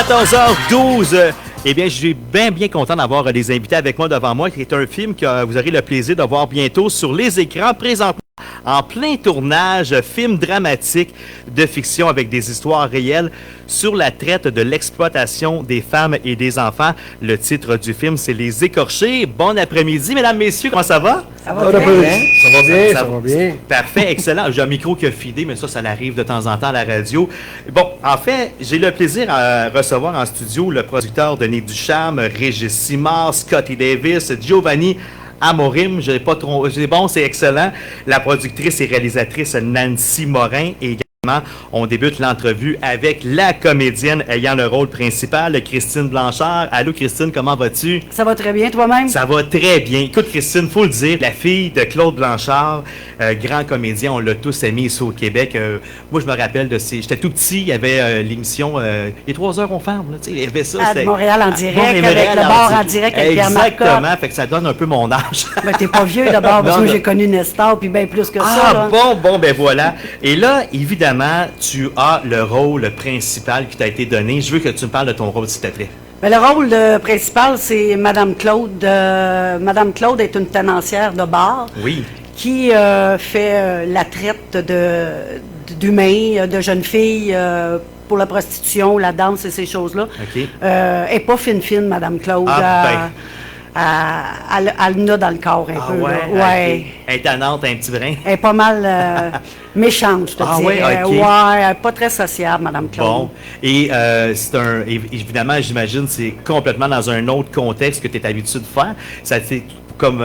14h12. Eh bien, je suis bien content d'avoir des invités avec moi devant moi, qui est un film que vous aurez le plaisir de voir bientôt sur les écrans, présentement en plein tournage, film dramatique de fiction avec des histoires réelles sur la traite de l'exploitation des femmes et des enfants. Le titre du film, c'est Les Écorchés. Bon après-midi, mesdames, messieurs, comment ça va? Ça va bien. Ça va bien. Parfait, excellent. J'ai un micro qui a fidé, mais ça arrive de temps en temps à la radio. Bon, en fait, j'ai le plaisir à recevoir en studio le producteur Denis Ducharme, Régis Simard, Scotty Davis, Giovanni Amorim, j'ai pas trop, bon, c'est excellent. La productrice et réalisatrice Nancy Morin et également, on débute l'entrevue avec la comédienne ayant le rôle principal, Christine Blanchard. Allô Christine, comment vas-tu? Ça va très bien, toi-même? Ça va très bien. Écoute Christine, faut le dire, la fille de Claude Blanchard, grand comédien, on l'a tous aimé ici au Québec. Moi, je me rappelle de ces... J'étais tout petit, il y avait l'émission Les 3 heures on ferme, là, tu sais, il y avait ça. À Montréal en direct, avec Montréal le bar en direct avec Pierre Marcotte. Exactement, fait que ça donne un peu mon âge. Ben, t'es pas vieux d'abord, parce que j'ai connu Nestor, puis bien plus que ça. Là. Bon, ben voilà. Et là, évidemment, tu as le rôle principal qui t'a été donné. Je veux que tu me parles de ton rôle, s'il te plaît. Ben, le rôle principal, c'est Madame Claude. Madame Claude est une tenancière de bar. Oui. Qui fait la traite d'humains, de jeunes filles pour la prostitution, la danse et ces choses-là. OK. Elle n'est pas fine, Madame Claude. Elle en a dans le corps un peu. Ouais. Là. Ouais. Elle est tannante, un petit brin. Elle est pas mal méchante, je te dirais. Ouais, OK. Ouais, elle est pas très sociable, Madame Claude. Bon. Et évidemment, j'imagine, c'est complètement dans un autre contexte que tu es habitué de faire. Ça c'est comme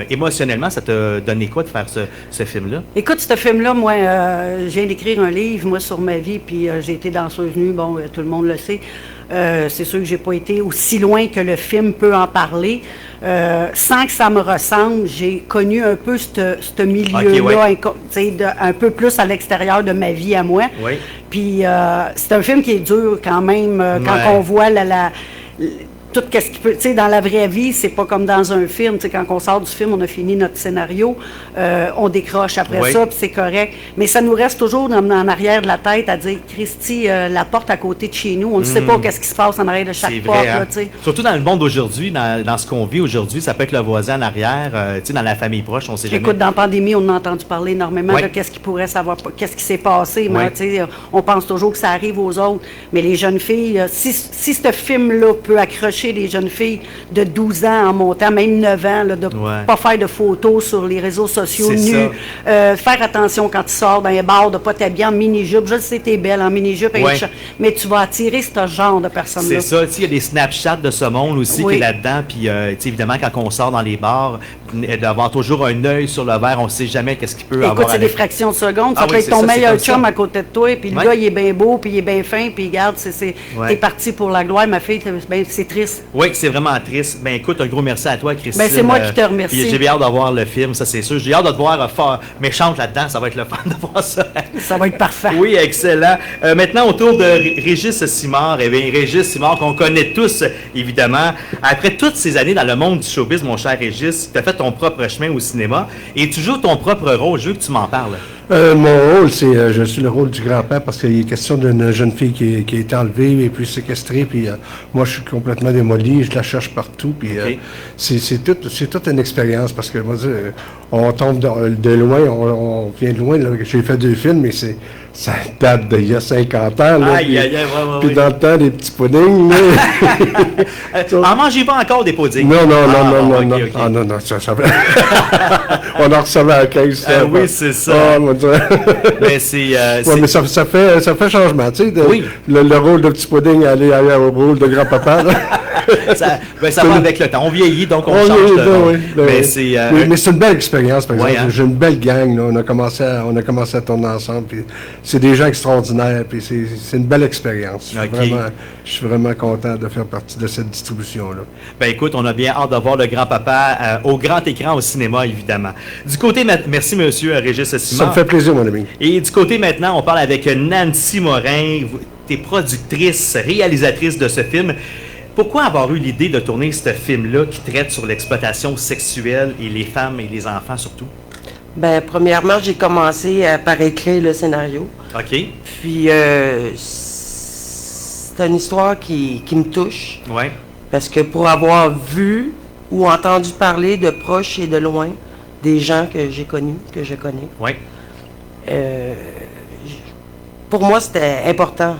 émotionnellement, ça t'a donné quoi de faire ce film-là? Écoute, ce film-là, moi, je viens d'écrire un livre, moi, sur ma vie, puis j'ai été danseuse nue, bon, tout le monde le sait. C'est sûr que j'ai pas été aussi loin que le film peut en parler. Sans que ça me ressemble, j'ai connu un peu ce milieu-là, okay, ouais. Un peu plus à l'extérieur de ma vie à moi. Oui. Puis c'est un film qui est dur quand même, quand on voit tout ce qui peut, tu sais, dans la vraie vie, c'est pas comme dans un film. Tu sais, quand on sort du film, on a fini notre scénario, on décroche après ça, puis c'est correct. Mais ça nous reste toujours en arrière de la tête à dire, Christy, la porte à côté de chez nous, on ne sait pas qu'est-ce qui se passe en arrière de chaque porte. Là, tu sais. Surtout dans le monde d'aujourd'hui, dans ce qu'on vit aujourd'hui, ça peut être le voisin en arrière, tu sais, dans la famille proche, on sait jamais. Écoute, dans la pandémie, on a entendu parler énormément de qu'est-ce qui pourrait savoir, qu'est-ce qui s'est passé. Mais, tu sais, on pense toujours que ça arrive aux autres. Mais les jeunes filles, si ce film-là peut accrocher les jeunes filles de 12 ans en montant, même 9 ans, là, de ne pas faire de photos sur les réseaux sociaux nus, faire attention quand tu sors dans les bars, de ne pas t'habiller en mini-jupe. Je le sais, t'es belle en mini-jupe, mais tu vas attirer ce genre de personnes-là. C'est ça, il y a des Snapchats de ce monde aussi qui est là-dedans, puis évidemment, quand on sort dans les bars, d'avoir toujours un œil sur le verre, on ne sait jamais qu'est-ce qu'il peut avoir. Écoute, c'est des fractions de secondes, ça peut être ton meilleur chum à côté de toi, puis le gars, il est bien beau, puis il est bien fin, puis regarde, t'es parti pour la gloire, ma fille, c'est triste. Oui, c'est vraiment triste. Ben écoute, un gros merci à toi, Christine. Ben c'est moi qui te remercie. J'ai bien hâte de voir le film, ça c'est sûr. J'ai hâte de te voir fort méchante là-dedans, ça va être le fun de voir ça. Ça va être parfait. Oui, excellent. Maintenant, autour de Régis Simard. Eh bien, Régis Simard, qu'on connaît tous, évidemment. Après toutes ces années dans le monde du showbiz, mon cher Régis, tu as fait ton propre chemin au cinéma et tu joues ton propre rôle. Je veux que tu m'en parles. Mon rôle, c'est je suis le rôle du grand-père parce qu'il est question d'une jeune fille qui a été enlevée et puis séquestrée, puis moi je suis complètement démoli, je la cherche partout, puis c'est toute une expérience parce que moi, on tombe de loin, on vient de loin. J'ai fait 2 films, mais ça date d'il y a 50 ans. Là, puis dans le temps, des petits puddings. En mangez pas encore des puddings? Non. Okay. Ah non, ça fait... On en recevait à 15. Oui, c'est ça. Mais mais ça fait changement, tu sais, le rôle de petit pudding aller au rôle de grand-papa. ça va avec le temps. On vieillit, donc on change de rôle. Mais c'est une belle expérience, par exemple. J'ai une belle gang, là. On a commencé à tourner ensemble, puis c'est des gens extraordinaires, puis c'est une belle expérience. Je suis vraiment content de faire partie de cette distribution-là. Ben écoute, on a bien hâte de voir le grand-papa au grand écran au cinéma, évidemment. Du côté, merci monsieur Régis Simard. Ça me fait plaisir, mon ami. Et du côté maintenant, on parle avec Nancy Morin, tu es productrice, réalisatrice de ce film. Pourquoi avoir eu l'idée de tourner ce film-là qui traite sur l'exploitation sexuelle et les femmes et les enfants surtout? Ben, premièrement, j'ai commencé par écrire le scénario. OK. Puis, c'était c'est une histoire qui me touche. Oui. Parce que pour avoir vu ou entendu parler de proches et de loin des gens que j'ai connus, que je connais, Oui. Pour moi, c'était important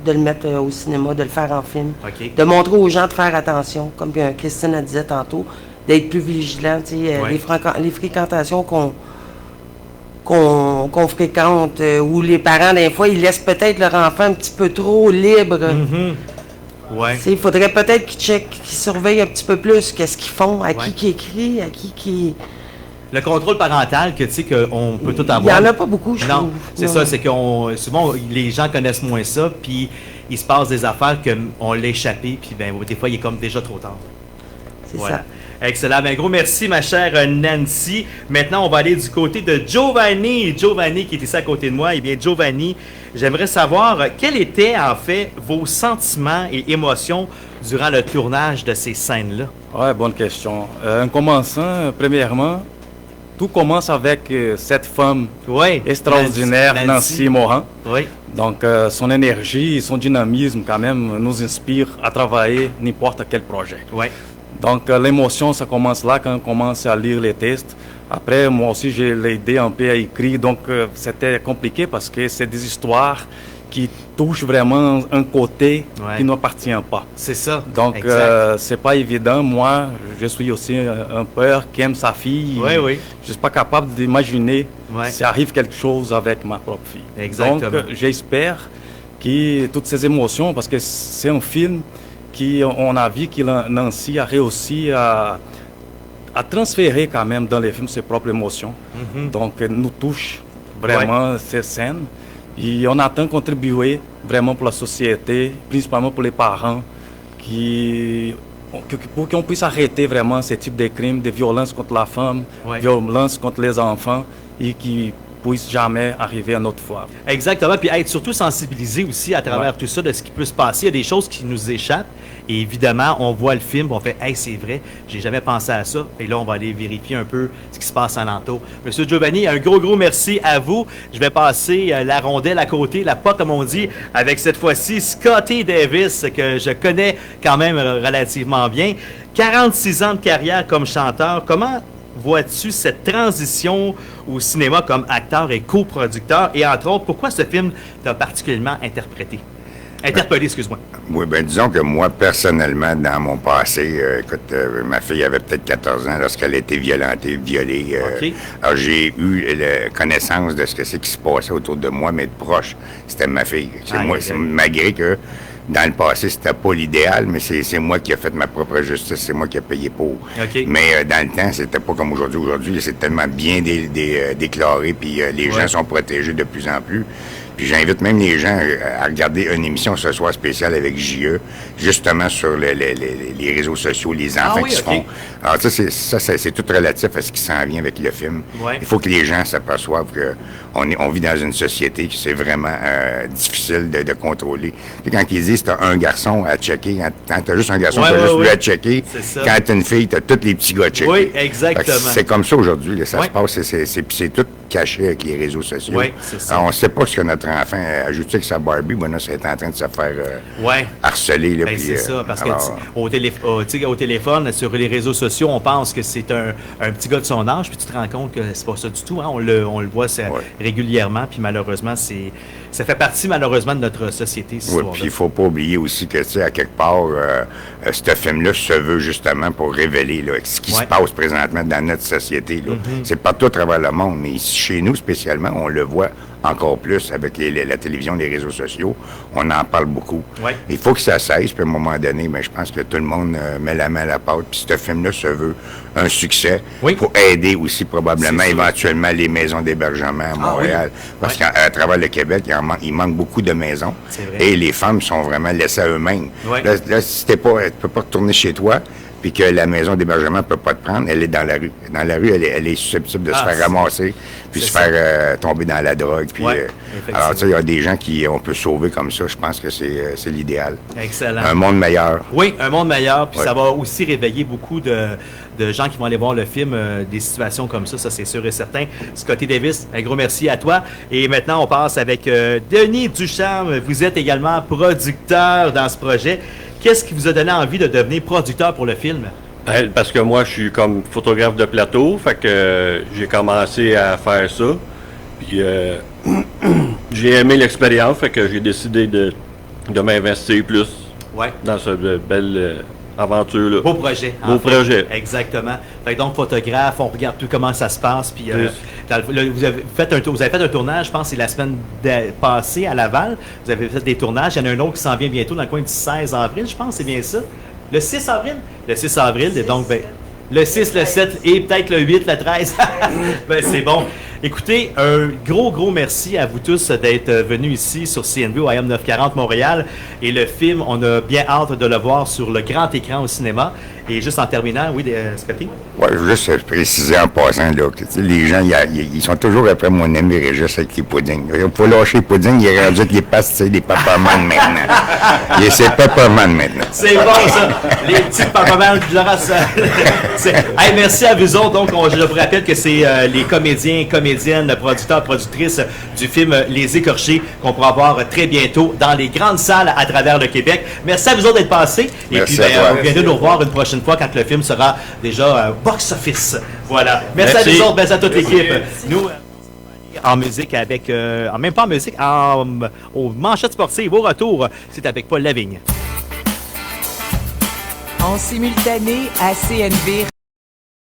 de le mettre au cinéma, de le faire en film, OK. de montrer aux gens de faire attention, comme Christine a disait tantôt, d'être plus vigilant, tu sais, Ouais. les fréquentations qu'on fréquente, où les parents, des fois, ils laissent peut-être leur enfant un petit peu trop libre. Oui. Il faudrait peut-être qu'ils checkent, qu'ils surveillent un petit peu plus qu'est-ce qu'ils font, à Ouais. qui écrit, à qui... Le contrôle parental que tu sais qu'on peut tout Il avoir. n'y en a pas beaucoup, je Non, trouve. c'est ça, c'est qu'on souvent les gens connaissent moins ça, puis il se passe des affaires qu'on l'a échappé, puis ben des fois il est comme déjà trop tard. C'est Voilà. ça. Excellent. Ben, gros merci, ma chère Nancy. Maintenant, on va aller du côté de Giovanni. Giovanni qui est ici à côté de moi. Eh bien, Giovanni, j'aimerais savoir quels étaient en fait vos sentiments et émotions durant le tournage de ces scènes-là. Ouais, bonne question. En commençant, premièrement, tout commence avec cette femme Oui. extraordinaire, Nancy Morin. Oui. Donc, son énergie, son dynamisme, quand même, nous inspire à travailler n'importe quel projet. Oui. Donc, l'émotion, ça commence là, quand on commence à lire les textes. Après, moi aussi, j'ai aidé un peu à écrire. Donc, c'était compliqué parce que c'est des histoires qui touchent vraiment un côté qui n'appartient pas. C'est ça. Donc, c'est pas évident. Moi, je suis aussi un père qui aime sa fille. Oui, oui. Je suis pas capable d'imaginer s'il arrive quelque chose avec ma propre fille. Exactement. Donc, j'espère que toutes ces émotions, parce que c'est un film on a vu que Nancy a réussi à transférer quand même dans les films ses propres émotions. Donc, nous touche vraiment ces scènes. Et on attend contribuer vraiment pour la société, principalement pour les parents, pour qu'on puisse arrêter vraiment ce type de crimes, de violences contre la femme, violences contre les enfants, et qui puisse jamais arriver à notre fois. Exactement, puis être surtout sensibilisé aussi à travers tout ça de ce qui peut se passer. Il y a des choses qui nous échappent et évidemment, on voit le film, on fait « Hey, c'est vrai, j'ai jamais pensé à ça » et là, on va aller vérifier un peu ce qui se passe alentour. Monsieur Giovanni, un gros merci à vous. Je vais passer la rondelle à côté, la pas comme on dit, avec cette fois-ci Scotty Davis, que je connais quand même relativement bien. 46 ans de carrière comme chanteur, comment vois-tu cette transition au cinéma comme acteur et coproducteur? Et entre autres, pourquoi ce film t'a particulièrement interpellé, excuse-moi. Oui, bien, disons que moi, personnellement, dans mon passé, écoute, ma fille avait peut-être 14 ans lorsqu'elle a été violentée, violée. Alors, j'ai eu connaissance de ce que c'est qui se passait autour de moi, mais de proche, c'était ma fille. Malgré que dans le passé, c'était pas l'idéal, mais c'est moi qui ai fait ma propre justice, c'est moi qui ai payé pour. Mais dans le temps, c'était pas comme aujourd'hui. Aujourd'hui, c'est tellement bien déclaré, puis les gens sont protégés de plus en plus. Puis j'invite même les gens à regarder une émission ce soir spéciale avec J.E., justement sur les réseaux sociaux, les enfants qui se font. Alors ça, c'est tout relatif à ce qui s'en vient avec le film. Il faut que les gens s'aperçoivent qu'on vit dans une société qui c'est vraiment difficile de contrôler. Et quand ils disent t'as un garçon à checker, quand t'as juste un garçon, t'as juste lui à checker. Quand t'as une fille, t'as tous les petits gars à checker. Oui, exactement. C'est comme ça aujourd'hui. Là, ça se passe, c'est tout caché avec les réseaux sociaux. Oui, c'est ça. Alors, on ne sait pas ce que notre enfant ajoute avec sa Barbie. Bon, là, c'est en train de se faire harceler. Là, c'est ça, parce qu'au téléphone, sur les réseaux sociaux, on pense que c'est un petit gars de son âge, puis tu te rends compte que c'est pas ça du tout. Hein? On le voit régulièrement, puis malheureusement, ça fait partie malheureusement de notre société. Oui, puis il ne faut pas oublier aussi que, tu sais, à quelque part, ce film-là se veut justement pour révéler là, ce qui se passe présentement dans notre société. C'est partout à travers le monde, mais ici, chez nous spécialement, on le voit encore plus avec la télévision, les réseaux sociaux. On en parle beaucoup. Il faut que ça cesse, puis à un moment donné, mais je pense que tout le monde met la main à la pâte, puis ce film-là se veut un succès pour aider aussi probablement éventuellement les maisons d'hébergement à Montréal. Parce qu'à travers le Québec, il manque beaucoup de maisons et les femmes sont vraiment laissées à eux-mêmes. Là, si tu peux pas retourner chez toi, puis que la maison d'hébergement ne peut pas te prendre, elle est dans la rue. Dans la rue, elle est susceptible de se faire ramasser, puis se faire tomber dans la drogue. Puis, alors, tu sais, il y a des gens on peut sauver comme ça. Je pense que c'est l'idéal. Excellent. Un monde meilleur. Oui, un monde meilleur, puis ça va aussi réveiller beaucoup de gens qui vont aller voir le film, des situations comme ça c'est sûr et certain. Scotty Davis, un gros merci à toi. Et maintenant, on passe avec Denis Ducharme. Vous êtes également producteur dans ce projet. Qu'est-ce qui vous a donné envie de devenir producteur pour le film? Parce que moi, je suis comme photographe de plateau, fait que j'ai commencé à faire ça. Puis j'ai aimé l'expérience, fait que j'ai décidé de m'investir plus dans cette belle aventure-là. Beau projet. Beau projet. Exactement. Fait que donc, photographe, on regarde tout comment ça se passe. Puis, vous avez fait un tournage, je pense, c'est la semaine passée à Laval. Vous avez fait des tournages. Il y en a un autre qui s'en vient bientôt dans le coin du 16 avril, je pense, c'est bien ça. Le 6 avril? Le 6 avril, et donc, le 6, le 7 et peut-être le 8, le 13. C'est bon. Écoutez, un gros merci à vous tous d'être venus ici sur CNV au IM 940 Montréal. Et le film, on a bien hâte de le voir sur le grand écran au cinéma. Et juste en terminant, oui, Scotty? Oui, je veux juste préciser en passant, là, que, les gens, ils sont toujours après mon ami Régis avec les puddings. Il faut lâcher les puddings, il est rendu avec les pastilles, des papaman maintenant. C'est papaman maintenant. C'est bon, ça! Les petits papaman de Laurence. Hey, merci à vous autres. Donc, je vous rappelle que c'est les comédiens, comédiennes, producteurs, productrices du film Les Écorchés qu'on pourra voir très bientôt dans les grandes salles à travers le Québec. Merci à vous autres d'être passés. Et puis, vous viendrez nous revoir une prochaine fois quand le film sera déjà box-office. Voilà. Merci à vous autres, merci à toute l'équipe. Nous, en musique avec, même pas en musique, aux manchettes sportives, au retour, c'est avec Paul Lavigne. En simultané à CNV.